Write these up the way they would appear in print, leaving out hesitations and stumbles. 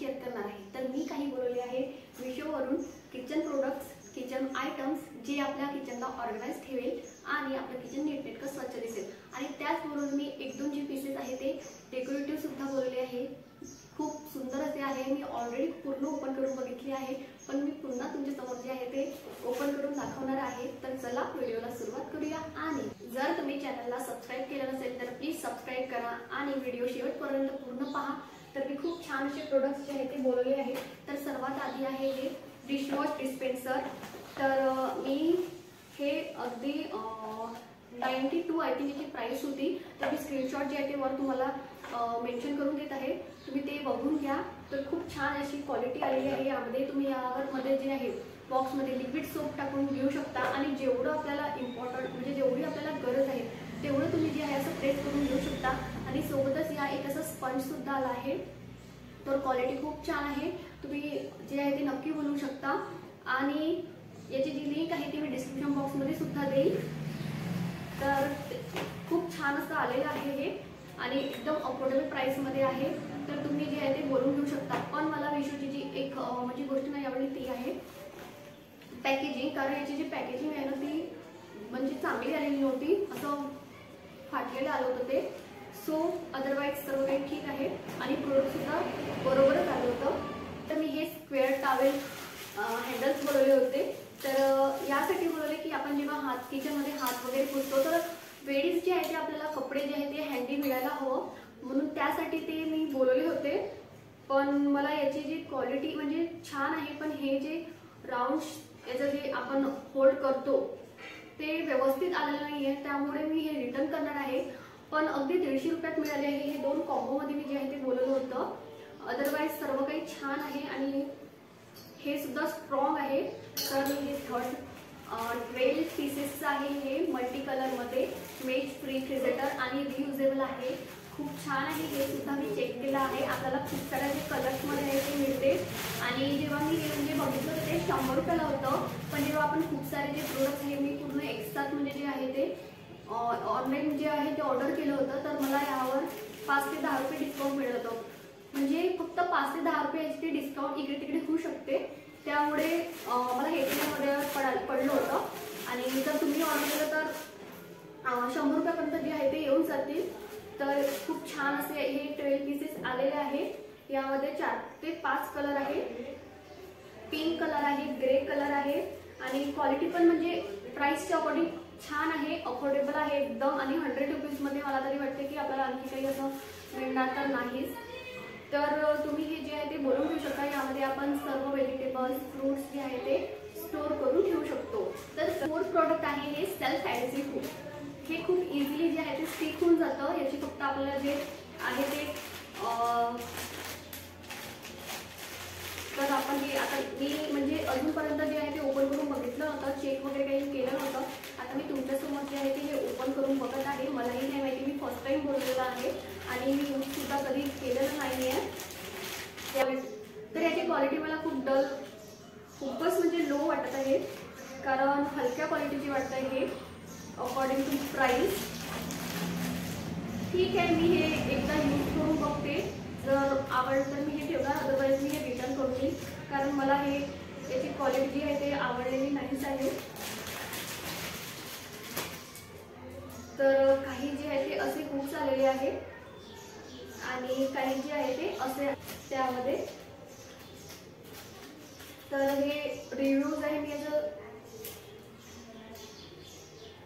Share करणार आहे। तर मी काही बोलवले आहे मिशोवरून किचन प्रोडक्ट्स, किचन आयटम्स जे आपल्या किचनला ऑर्गनाइज ठेवेल आणि आपलं किचन नीटनेटकं स्वच्छ दिसेल। आणि त्याचबरोबर मी एक दोन जे पीसेस आहे ते डेकोरेटिव्ह सुद्धा बोलवले आहे। खूप सुंदर असे आहे। मी ऑलरेडी पूर्ण ओपन करून बघितले आहे, पण मी पुन्हा तुमच्या समोर जे आहे ते ओपन करून दाखवणार आहे। तर चला व्हिडिओला सुरुवात करूया। आणि जर तुम्ही चॅनलला सबस्क्राइब केलं नसेल तर प्लीज सबस्क्राइब करा आणि व्हिडिओ शेवटपर्यंत पूर्ण पहा। तर मी खूप छान असे प्रोडक्ट्स जे आहे ते बोलवले आहे। तर सर्वात आधी आहे हे डिशवॉश डिस्पेन्सर। तर मी हे अगदी 92 आय थिंक याची प्राइस होती। तर मी स्क्रीनशॉट जे आहे ते वर तुम्हाला मेन्शन करून देत आहे, तुम्ही ते बघून घ्या। तर खूप छान अशी क्वालिटी आलेली आहे। यामध्ये तुम्ही यामध्ये जे आहे बॉक्समध्ये लिक्विड सोप टाकून घेऊ शकता आणि जेवढं आपल्याला इम्पॉर्टंट म्हणजे जेवढी आपल्याला गरज आहे तेवढं तुम्ही जे आहे असं प्रेस करून घेऊ शकता। आणि सोबतच या एक असं स्पंज सुद्धा आला आहे। तर क्वालिटी खूप छान आहे, तुम्ही जे आहे ते नक्की बनवू शकता। आणि याची जी लिंक आहे ती मी डिस्क्रिप्शन बॉक्समध्ये सुद्धा देईल। तर खूप छान असं आलेलं आहे हे आणि एकदम अफोर्डेबल प्राइसमध्ये आहे। तर तुम्ही जे आहे ते बोलून घेऊ शकता। पण मला मिशोची जी एक म्हणजे गोष्ट नाही आवडली ती आहे पॅकेजिंग। कारण याची जी पॅकेजिंग आहे ना ती म्हणजे चांगली आलेली नव्हती, असं फाटलेलं आलं होतं ते। सो अदरवाईज सर्व काही ठीक आहे आणि प्रोडक्ट सुद्धा बरोबरच आलं होतं। तर मी हे स्क्वेअर टॉवेल हँडल्स बोलवले होते। तर यासाठी बोलवले की आपण जेव्हा किचनमध्ये हात वगैरे पुसतो तर वेळीच जे आहे ते आपल्याला कपडे जे आहे ते हँडी मिळायला हवं, म्हणून त्यासाठी ते मी बोलवले होते। पण मला याची जी क्वालिटी म्हणजे छान आहे, पण हे जे राऊंड याचं जे आपण होल्ड करतो ते व्यवस्थित आलेलं नाही आहे, त्यामुळे मी हे रिटर्न करणार आहे। पण अगदी 150 रुपयात मिळाले आहे। हे दोन कॉम्बोमध्ये मी जे आहे ते बोलवलं होतं। अदरवाईज सर्व काही छान आहे आणि हे सुद्धा स्ट्रॉंग आहे। तर हे 12 पीसेसचं आहे। हे मल्टी कलरमध्ये मेज फ्री फ्रिजरेटर आणि रियुजेबल आहे। खूप छान आहे, हे सुद्धा मी चेक केलं आहे। आपल्याला खूप साऱ्या जे कलर्समध्ये आहे ते मिळते। आणि जेव्हा मी हे म्हणजे बघितलं तर ते 100 रुपयाला होतं, पण जेव्हा आपण खूप सारे जे प्रोडक्ट्स आहे मी पूर्ण एकसाथ म्हणजे जे आहे ते ऑनलाईन जे आहे ते ऑर्डर केलं होतं, तर मला यावर 5 ते 10 रुपये डिस्काउंट मिळत होतं। म्हणजे फक्त 5 ते 10 रुपयाची डिस्काउंट इकडे तिकडे होऊ शकते, त्यामुळे मला हे मध्ये पडलं होतं। आणि जर तुम्ही ऑर्डर केलं तर 100 रुपयापर्यंत जे आहे ते येऊन जातील। तर खूप छान असे हे 12 पीसेस आलेले आहे। यामध्ये 4 ते 5 कलर आहे, पिंक कलर आहे, ग्रे कलर आहे आणि क्वालिटी पण म्हणजे प्राइसच्या अकॉर्डिंग छान आहे, अफोर्डेबल आहे एकदम। आणि 100 रुपीजमध्ये मला तरी वाटते की आपल्याला आणखी काही असं मिळणार तर नाहीच। तर तुम्ही हे जे आहे ते बोलून घेऊ शकता। यामध्ये आपण सर्व व्हेजिटेबल्स, फ्रूट्स जे आहे ते स्टोर करून ठेवू शकतो। तर 4 प्रोडक्ट आहे हे सेल्फ ॲडहेसिव्ह हुक। हे खूप इझिली जे आहे ते स्टिक होऊन जातं। याची फक्त आपल्याला जे आहे ते तर आपण हे आता मी म्हणजे अजूनपर्यंत जे आहे ते ओपन करून बघितलं नव्हतं, चेक वगैरे काही केलं नव्हतं। आता मी तुमच्यासमोर जे आहे ते हे ओपन करून बघत आहे। मलाही नाही माहिती, मी फर्स्ट टाइम बोलवलेलं आहे आणि मी यूज सुद्धा कधी केलेलं नाही आहे। तर याची क्वालिटी मला खूपच म्हणजे लो वाटत आहे, कारण हलक्या क्वालिटीची वाटत आहे हे अकॉर्डिंग टू प्राइस। ठीक आहे, मी हे एकदा यूज करून बघते, जर आवडलं तर मी हे ठेवणार, अदरवाईज मी हे रिटर्न करून देईल। कारण मला हे याची क्वालिटी जी आहे ते आवडलेली नाहीच आहे। तर काही जे आहे ते असे हुक्स आलेले आहे आणि काही जे आहे ते असे त्यामध्ये। तर हे रिव्ह्यूज आहे, मी याचं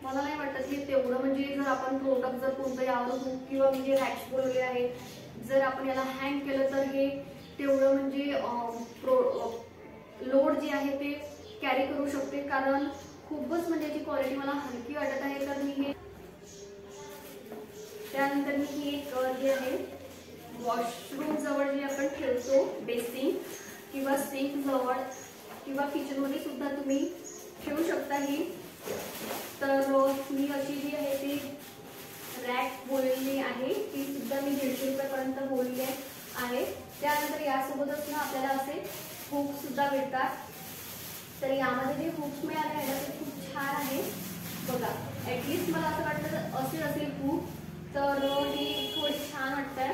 मला नाही वाटत की तेवढं म्हणजे जर आपण प्रोडक्ट जर कोणतं यावर हुक किंवा म्हणजे रॅक्स बोलवले आहे, जर आपण याला हँग केलं तर हे तेवढं म्हणजे लोड जे आहे ते कॅरी करू शकते। कारण खूपच म्हणजे याची क्वालिटी मला हलकी वाटत आहे। तर मी हे त्यानंतर मी ही एक जी आहे वॉशरूम जवळ जे आपण ठेवतो बेसिन किंवा सिंक जवळ किंवा किचनमध्ये सुद्धा तुम्ही ठेवू शकता ही। तर मी अशी जी आहे ती रॅक बोललेली आहे, ती सुद्धा मी 150 रुपयापर्यंत बोलली आहे। त्यानंतर यासोबतच ना आपल्याला असे हुक सुद्धा मिळतात। तर यामध्ये जे हुक्स मिळाले आहे ते खूप छान आहे बघा। ॲटलिस्ट मला असं वाटतं असेल हुक, तर ही थोडी छान वाटत आहे।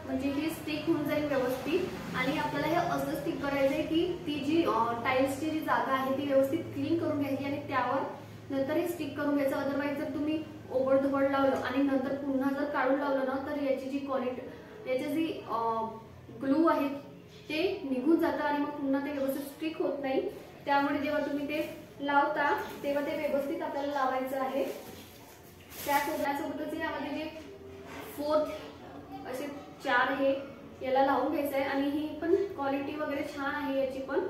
म्हणजे ही स्टिक होऊन जाईल व्यवस्थित। आणि आपल्याला हे असं स्टिक करायचं आहे की ती जी टाइल्सची जी जागा आहे ती व्यवस्थित क्लीन करून घ्यायची आणि त्यावर नंतर हे स्टिक करून घ्यायचं। अदरवाईज जर तुम्ही ओबडधोबड लावलं आणि नंतर पुन्हा जर काढून लावलं ना तर याची जी क्वालिटी, याची जी ग्लू आहे ते निघून जातं आणि मग पुन्हा ते व्यवस्थित स्टिक होत नाही। त्यामुळे जेव्हा तुम्ही ते लावता तेव्हा ते व्यवस्थित आपल्याला लावायचं आहे। त्यासोबतच यामध्ये जे 4 असे 4 हे याला लावून घ्यायचं आहे आणि ही पण क्वालिटी वगैरे छान आहे याची पण।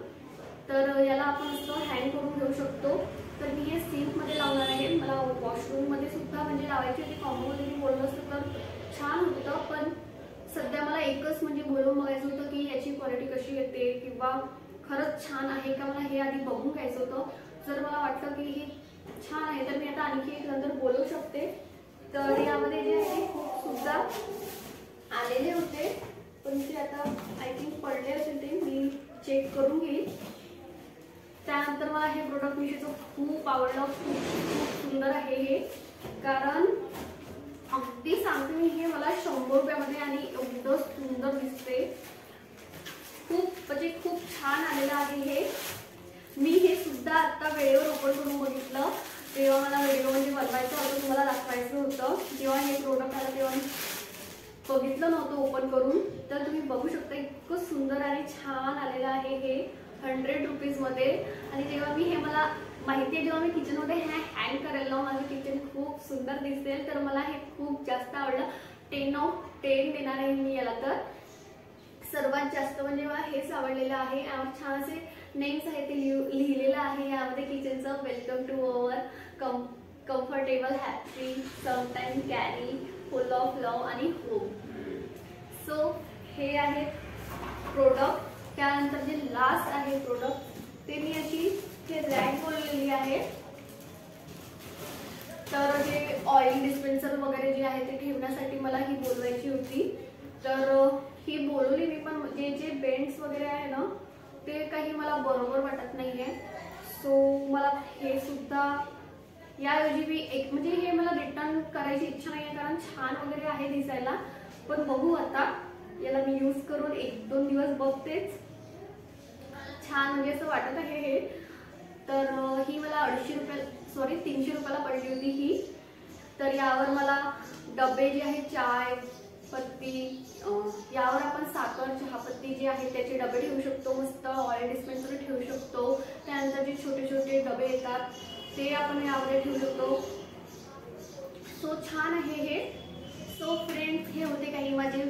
तर याला आपण असं हँग करून घेऊ शकतो। तर मी हे सिंक मध्ये लावणार आहे। मला वॉशरूम मध्ये सुद्धा म्हणजे लावायची होती, कॉम्बो मध्ये मी बोललो असतं तर छान होतं, पण सध्या मला एकच म्हणजे बोलून बघायचं होतं की याची क्वालिटी कशी येते किंवा खरंच छान आहे का, मला हे आधी बघून घ्यायचं होतं। जर मला वाटलं की हे छान आहे तर मी आता आणखी एक नंतर बोलू शकते। तर यामध्ये जे आहे खूप सुद्धा आलेले होते, पण ते आता आय थिंक पडले असेल, ते मी चेक करून घेईल। त्यानंतर मला हे प्रोडक्ट मिशोचं खूप आवडलं, खूप सुंदर आहे हे, कारण अगदी सांगते मी हे मला 100 रुपयामध्ये आणि एवढं सुंदर दिसते, खूप म्हणजे खूप छान आलेलं आहे हे। मी हे सुद्धा आता वेळेवर ओपन करून बघितलं, तेव्हा मला व्हिडिओ म्हणजे बनवायचं होतं, तुम्हाला दाखवायचं होतं। जेव्हा हे प्रोडक्ट आलं तेव्हा बघितलं नव्हतं ओपन करून, तर तुम्ही बघू शकता इतकं सुंदर आणि छान आलेलं आहे हे 100 रुपीजमध्ये। आणि जेव्हा मी हे मला माहिती आहे, जेव्हा मी किचनमध्ये हे हँग करायला लावून माझं किचन खूप सुंदर दिसेल, तर मला हे खूप जास्त आवडलं। 10 out of 10 देणार आहे मी याला। तर सर्वात जास्त म्हणजे मला हेच आवडलेलं आहे। यावर छान असे नेम्स आहे ते लिहिलेलं आहे यामध्ये किचनचं, welcome to our comfortable happy sometime carry full of love आणि होम। सो हे आहे प्रोडक्ट। त्यानंतर जे लास्ट आहे प्रोडक्ट ते मी अशी हे रॅक बोललेली आहे। तर जे ऑइल डिस्पेन्सर वगैरे जे आहे ते ठेवण्यासाठी मला ही बोलवायची होती, तर ही बोलवली मी, पण जे बेंड्स वगैरे आहे ना ते काही मला बरोबर वाटत नाहीये। सो मला हे सुद्धा याऐवजी मी एक म्हणजे हे मला रिटर्न करायची इच्छा नाही आहे, कारण छान वगैरे आहे दिसायला, पण बघू आता याला मी यूज करून 1-2 दिवस बघतेच, छान म्हणजे असं वाटत आहे हे। तर ही मला 300 रुपयाला पडली होती ही। तर यावर मला डबे जे आहे चाय पत्ती, यावर आपण साखर चहापत्ती जे आहे त्याचे डबे ठेवू शकतो, मस्त ऑइल डिस्पेन्सर ठेवू शकतो। त्यानंतर जे छोटे छोटे डबे येतात ते आपण यामध्ये ठेवू शकतो। सो छान आहे हे। सो फ्रेंड्स, हे होते काही माझे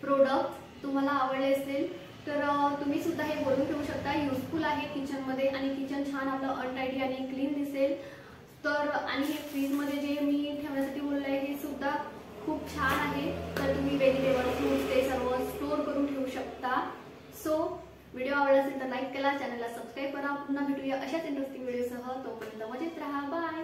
प्रोडक्ट, तुम्हाला आवडले असेल तर तुम्ही सुद्धा हे बोलून ठेवू शकता। युजफुल आहे किचनमध्ये आणि किचन छान आपलं अनटाइडी आणि क्लीन दिसेल। तर आणि हे फ्रीजमध्ये जे मी ठेवण्यासाठी बोलले आहे हे सुद्धा खूप छान आहे, तर तुम्ही व्हेजिटेबल फ्रूट्स ते सर्व स्टोर करून ठेवू शकता। सो व्हिडिओ आवडला असेल तर लाईक करा, चॅनलला सबस्क्राईब करा। पुन्हा भेटूया अशाच इंटरेस्टिंग व्हिडिओसह, तोपर्यंत मजेत राहा, बाय।